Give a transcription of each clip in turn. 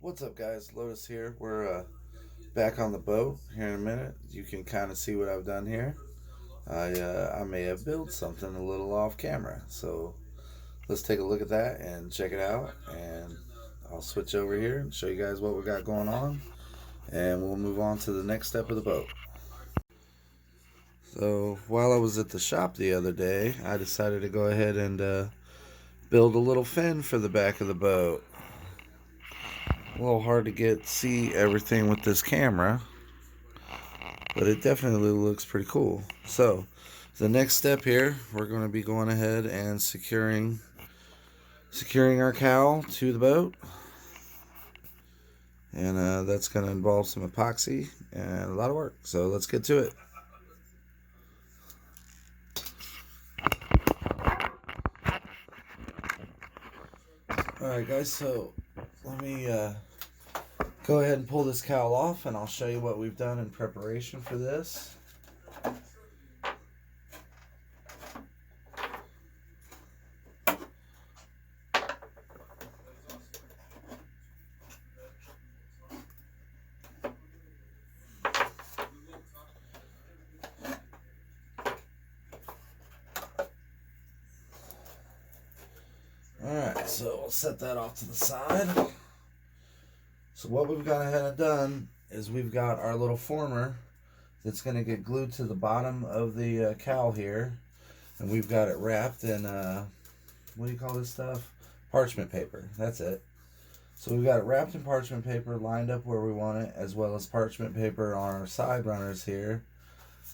What's up, guys? Lotus here. We're back on the boat here in a minute. You can kind of see what I've done here. I may have built something a little off camera, so let's take a look at that and check it out. And I'll switch over here and show you guys what we got going on, and we'll move on to the next step of the boat. So while I was at the shop the other day, I decided to go ahead and build a little fin for the back of the boat. A little hard to see everything with this camera, but it definitely looks pretty cool. So the next step here, we're going to be going ahead and securing our cowl to the boat, and that's going to involve some epoxy and a lot of work. So let's get to it. Alright guys, so let me go ahead and pull this cowl off, and I'll show you what we've done in preparation for this. Alright, so we'll set that off to the side. So what we've gone ahead and done is we've got our little former that's going to get glued to the bottom of the cowl here. And we've got it wrapped in, what do you call this stuff? Parchment paper. That's it. So we've got it wrapped in parchment paper, lined up where we want it, as well as parchment paper on our side runners here,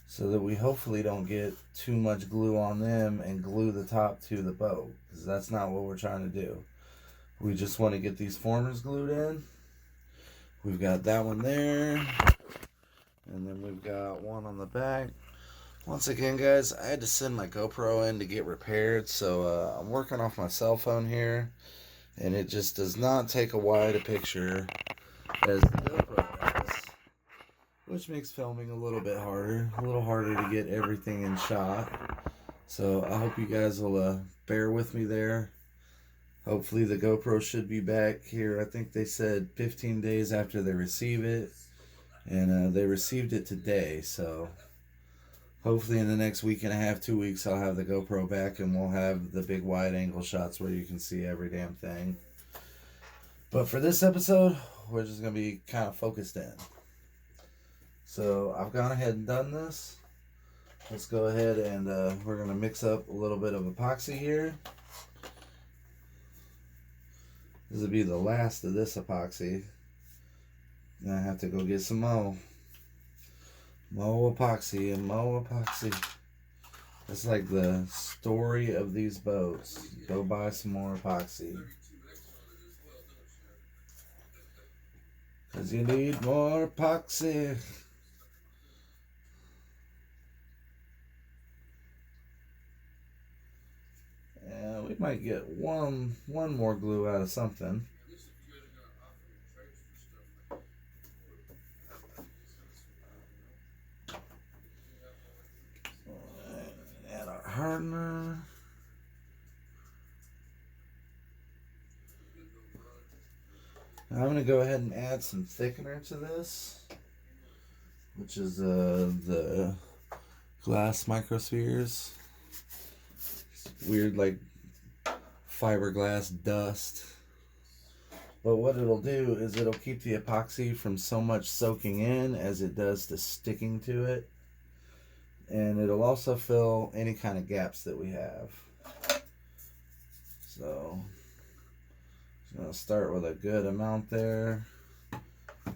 so that we hopefully don't get too much glue on them and glue the top to the boat, because that's not what we're trying to do. We just want to get these formers glued in. We've got that one there, and then we've got one on the back. Once again, guys, I had to send my GoPro in to get repaired, so I'm working off my cell phone here, and it just does not take a wide a picture as the GoPro does, which makes filming a little bit harder, to get everything in shot. So I hope you guys will bear with me there. Hopefully the GoPro should be back here. I think they said 15 days after they receive it, and they received it today, so hopefully in the next week and a half, 2 weeks, I'll have the GoPro back and we'll have the big wide angle shots where you can see every damn thing. But for this episode, we're just going to be kind of focused in. So I've gone ahead and done this. Let's go ahead and we're going to mix up a little bit of epoxy here. This will be the last of this epoxy. And I have to go get some more. More epoxy and more epoxy. It's like the story of these boats. Go buy some more epoxy. Because you need more epoxy. And we might get one more glue out of something. And our hardener. Now I'm going to go ahead and add some thickener to this, which is the glass microspheres. Weird, like fiberglass dust. But what it'll do is it'll keep the epoxy from so much soaking in as it does to sticking to it. And it'll also fill any kind of gaps that we have. So I'm going to start with a good amount there.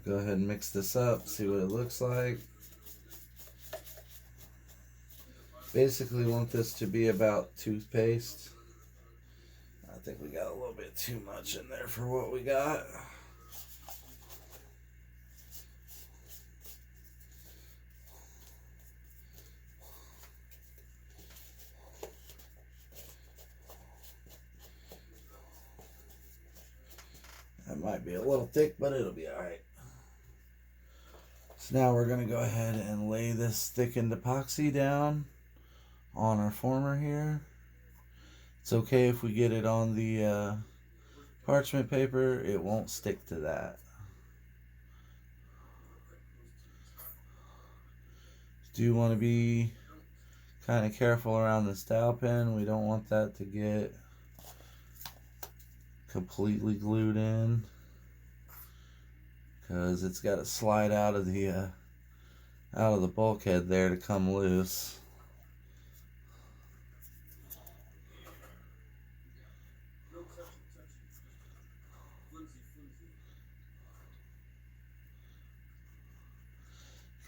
Go ahead and mix this up, see what it looks like. Basically want this to be about toothpaste. I think we got a little bit too much in there for what we got. That might be a little thick, but it'll be alright. So now we're going to go ahead and lay this thickened epoxy down on our former here. It's okay if we get it on the parchment paper, it won't stick to that. do want to be kind of careful around this dowel pin. We don't want that to get completely glued in, because it's got to slide out of the bulkhead there to come loose.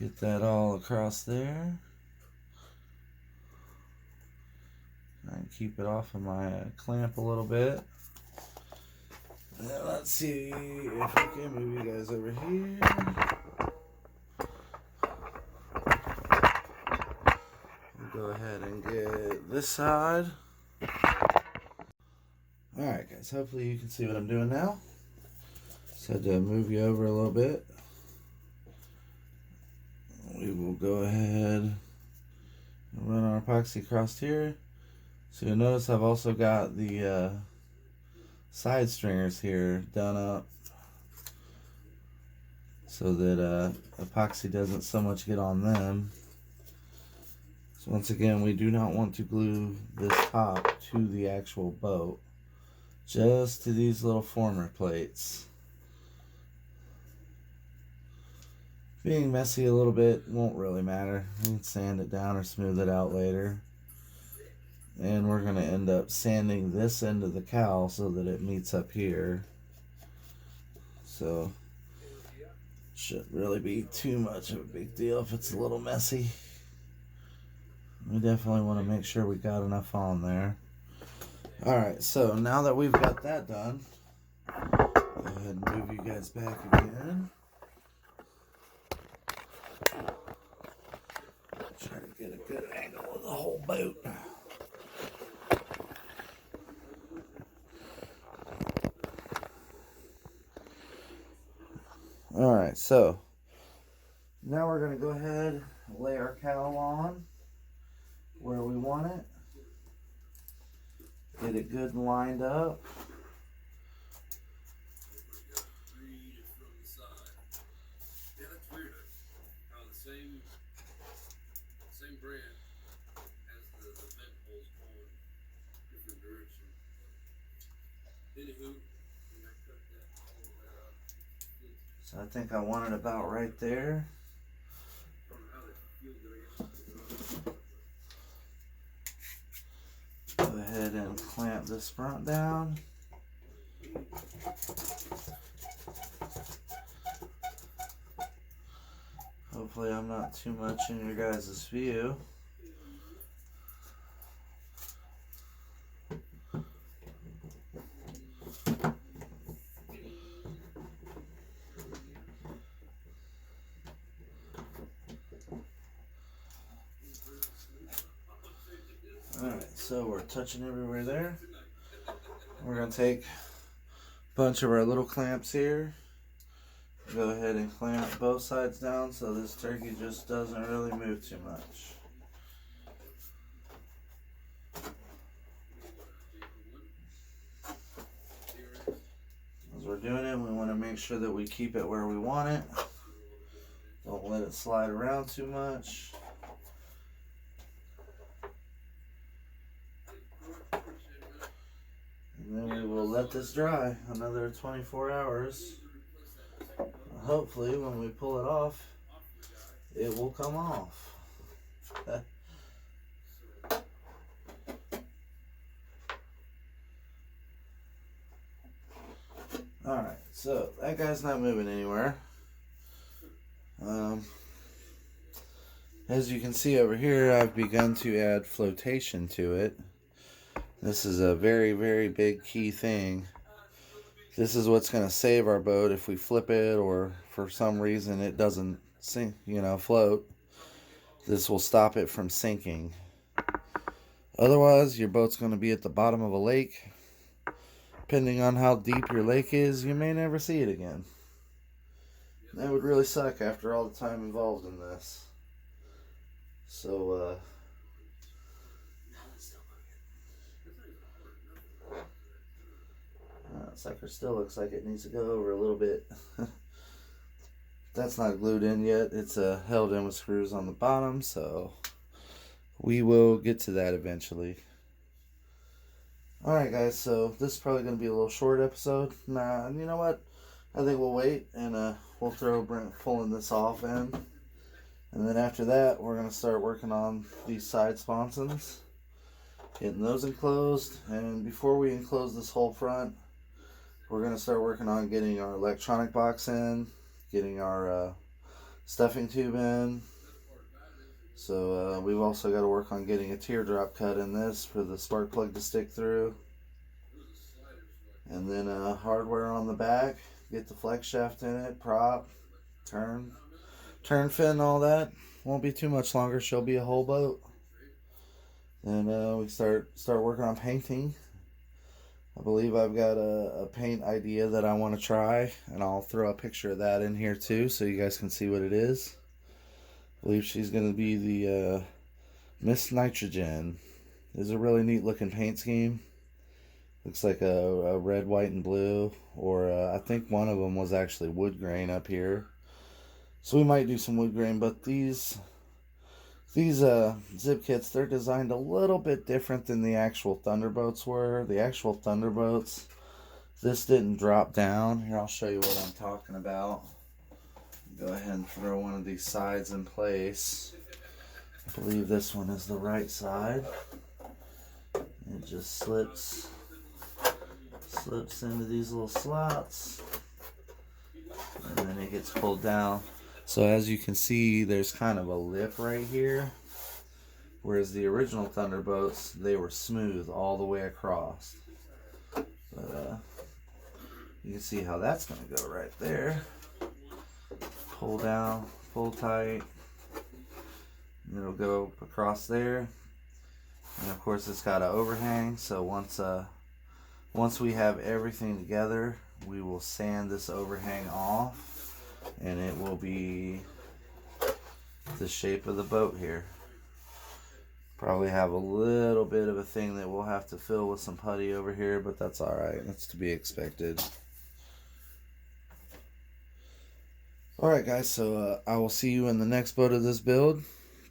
Get that all across there. Try and keep it off of my clamp a little bit. Now let's see if we can move you guys over here. We'll go ahead and get this side. Alright guys, hopefully you can see what I'm doing now. Just had to move you over a little bit. We will go ahead and run our epoxy across here. So you'll notice I've also got the side stringers here done up so that epoxy doesn't so much get on them. So once again, we do not want to glue this top to the actual boat, just to these little former plates. Being messy a little bit won't really matter. We can sand it down or smooth it out later. And we're going to end up sanding this end of the cowl so that it meets up here. So, shouldn't really be too much of a big deal if it's a little messy. We definitely want to make sure we got enough on there. Alright, so now that we've got that done, go ahead and move you guys back again. Try to get a good angle of the whole boat. Alright, so now we're going to go ahead and lay our cowl on where we want it. Get it good and lined up. Same brand has the vent holes going different direction. Anywho, I cut all of that out. So I think I want it about right there. Go ahead and clamp this front down. Hopefully I'm not too much in your guys' view. Alright, so we're touching everywhere there. We're going to take a bunch of our little clamps here. Go ahead and clamp both sides down so this turkey just doesn't really move too much. As we're doing it, we want to make sure that we keep it where we want it. Don't let it slide around too much. And then we will let this dry another 24 hours. Hopefully when we pull it off, it will come off. Alright, so that guy's not moving anywhere. As you can see over here, I've begun to add flotation to it. This is a very, very big key thing. This is what's going to save our boat if we flip it or for some reason it doesn't sink, float. This will stop it from sinking. Otherwise, your boat's going to be at the bottom of a lake. Depending on how deep your lake is, you may never see it again. That would really suck after all the time involved in this. So, that sucker still looks like it needs to go over a little bit. That's not glued in yet. It's held in with screws on the bottom, so we will get to that eventually. Alright guys, so this is probably going to be a little short episode. Nah, you know what? I think we'll wait and we'll throw pulling this off in. And then after that, we're going to start working on these side sponsons. Getting those enclosed. And before we enclose this whole front, we're going to start working on getting our electronic box in. Getting our stuffing tube in. So we've also got to work on getting a teardrop cut in this for the spark plug to stick through. And then hardware on the back. Get the flex shaft in it, prop, turn fin, all that. Won't be too much longer. She'll be a whole boat. And we start working on painting. I believe I've got a paint idea that I want to try, and I'll throw a picture of that in here too so you guys can see what it is. I believe she's going to be the Miss Nitrogen. It's a really neat looking paint scheme. Looks like a red, white, and blue, or I think one of them was actually wood grain up here. So we might do some wood grain, but these Zipkits, they're designed a little bit different than the actual Thunderbolts were. The actual Thunderbolts, this didn't drop down. Here, I'll show you what I'm talking about. Go ahead and throw one of these sides in place. I believe this one is the right side. It just slips into these little slots, and then it gets pulled down. So as you can see, there's kind of a lip right here, whereas the original Thunderbolts, they were smooth all the way across. But you can see how that's going to go right there. Pull down, pull tight, and it'll go across there. And of course it's got an overhang, so once we have everything together, we will sand this overhang off, and it will be the shape of the boat here. Probably have a little bit of a thing that we'll have to fill with some putty over here, but that's alright. That's to be expected. Alright guys, so I will see you in the next boat of this build.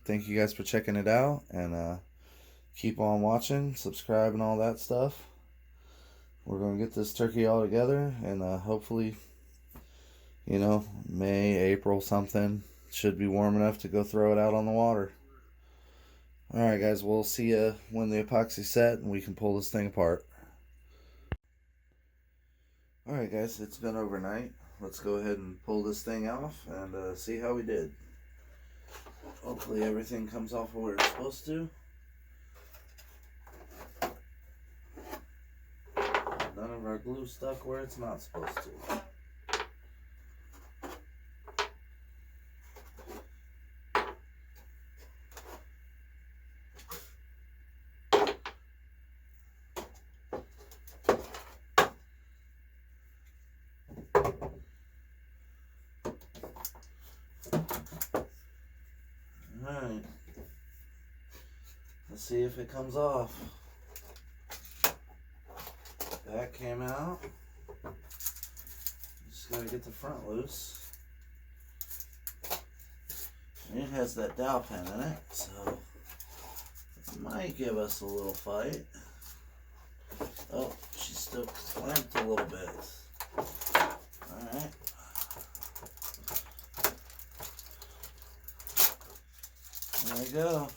Thank you guys for checking it out, and keep on watching, subscribe, and all that stuff. We're going to get this turkey all together, and hopefully, you know, May, April, something, should be warm enough to go throw it out on the water. Alright guys, we'll see you when the epoxy's set and we can pull this thing apart. Alright guys, it's been overnight. Let's go ahead and pull this thing off and see how we did. Hopefully everything comes off where it's supposed to. None of our glue stuck where it's not supposed to. Alright. Let's see if it comes off. That came out. Just gotta get the front loose. And it has that dowel pin in it, so it might give us a little fight. Oh, she's still clamped a little bit. Alright. There we go.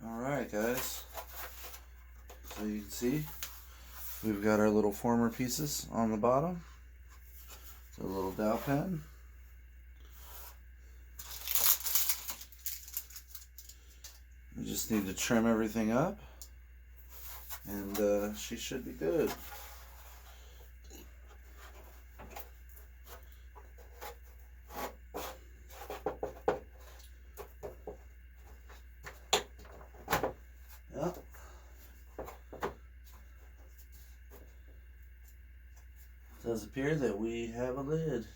Alright guys. So you can see we've got our little former pieces on the bottom. The little dowel pin. We just need to trim everything up, and she should be good. Yep. It does appear that we have a lid.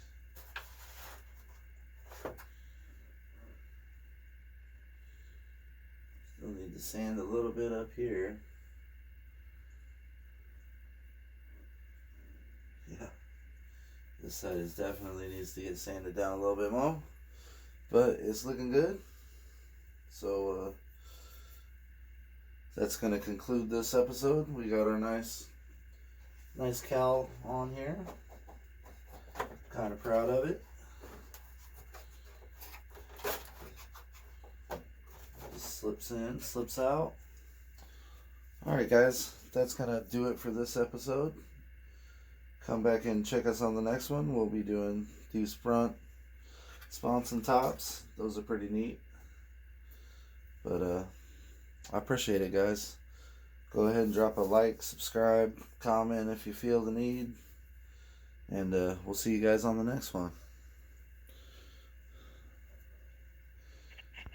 Still need to sand a little bit up here. Yeah, This side is definitely needs to get sanded down a little bit more, but it's looking good. So that's gonna conclude this episode. We got our nice cowl on here. Kind of proud of it. Just slips in, slips out. Alright guys, that's gonna do it for this episode. Come back and check us on the next one. We'll be doing these front sponson tops. Those are pretty neat. But I appreciate it, guys. Go ahead and drop a like, subscribe, comment if you feel the need. And we'll see you guys on the next one.